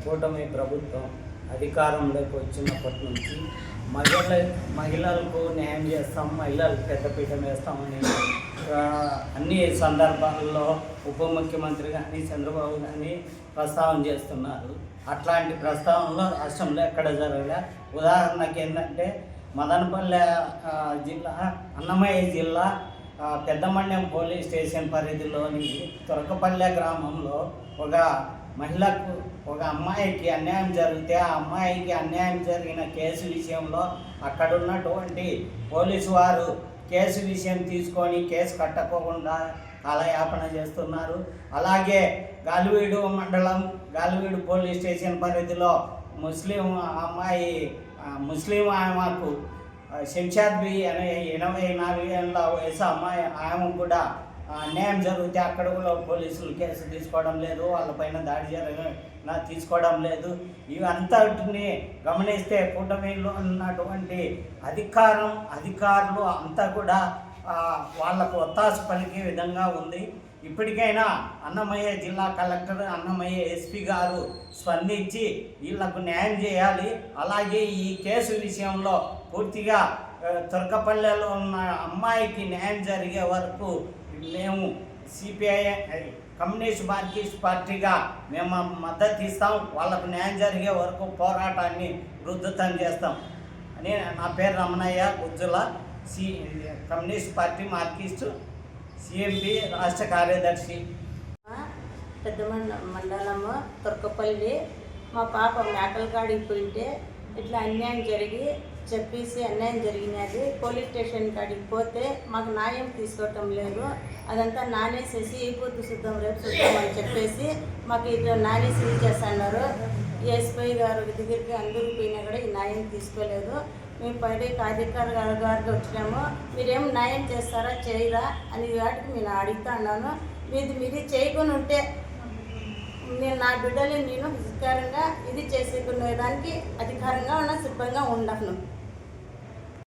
కూటమి ప్రభుత్వం అధికారంలోకి వచ్చినప్పటి నుంచి మహిళలకు న్యాయం చేస్తాం, మహిళలకు పెద్దపీట వేస్తామని అన్ని సందర్భాల్లో ఉప ముఖ్యమంత్రి కానీ చంద్రబాబు కానీ ప్రస్తావన చేస్తున్నారు. అట్లాంటి ప్రస్తావనలో రాష్ట్రంలో ఎక్కడ జరగలే. ఉదాహరణకి ఏంటంటే మదనపల్లె జిల్లా, అన్నమయ్య జిల్లా పెద్దమండ్యం పోలీస్ స్టేషన్ పరిధిలోని తురకపల్లె గ్రామంలో ఒక మహిళకు, ఒక అమ్మాయికి అన్యాయం జరిగితే ఆ అమ్మాయికి అన్యాయం జరిగిన కేసు విషయంలో అక్కడున్నటువంటి పోలీసు వారు కేసు విషయం తీసుకొని కేసు కట్టకోకుండా కాలయాపన చేస్తున్నారు. అలాగే గాలివీడు మండలం, గాలివీడు పోలీస్ స్టేషన్ పరిధిలో ముస్లిం ఆమెకు శంషాద్ బి అనే 84 ఏళ్ళ వయసు అమ్మాయి, ఆమె కూడా అన్యాయం జరిగితే అక్కడ కూడా పోలీసులు కేసు తీసుకోవడం లేదు, వాళ్ళపైన దాడి జరిగిన తీసుకోవడం లేదు. ఇవంతటిని గమనిస్తే కూటమిలో ఉన్నటువంటి అధికారులు అంతా కూడా వాళ్ళకు ఒత్తాసు పలికే విధంగా ఉంది. ఇప్పటికైనా అన్నమయ్య జిల్లా కలెక్టర్, అన్నమయ్య ఎస్పీ గారు స్పందించి వీళ్లకు న్యాయం చేయాలి. అలాగే ఈ కేసు విషయంలో పూర్తిగా తురకపల్లెలో ఉన్న అమ్మాయికి న్యాయం జరిగే వరకు మేము సిపిఐ కమ్యూనిస్ట్ మార్క్సిస్ట్ పార్టీగా మేము మద్దతు ఇస్తాం. వాళ్ళకు న్యాయం జరిగే వరకు పోరాటాన్ని ఉధృతం చేస్తాం అని. నా పేరు Ramanaiah Gujjula, communist party Marxist CMP రాష్ట్ర కార్యదర్శి. పెద్ద మండలము తురకపల్లి. మా పాప మేకల కాడికి పోయింటే ఇట్లా అన్యాయం జరిగి చెప్పేసి అన్యాయం జరిగినది. పోలీస్ స్టేషన్ కాడికి పోతే మాకు న్యాయం తీసుకోవటం లేదు, అదంతా నానేసేసి అయిపోతూ చూద్దాం, రేపు చూద్దాం అని చెప్పేసి మాకు ఇట్లా నానేసి చేస్తున్నారు. ఎస్పీ గారు దగ్గరికి అందరూ పోయినా కూడా ఈ న్యాయం తీసుకోలేదు. మేము పైకి అధికారి గారికి వచ్చినాము, మీరేం న్యాయం చేస్తారా చేయరా అని వాటికి నేను అడుగుతా ఉన్నాను. మీరు చేయకుండా ఉంటే నేను నా బిడ్డని నేను అధికారంగా ఇది చేసుకునే దానికి అధికారంగా సిద్ధంగా ఉండను.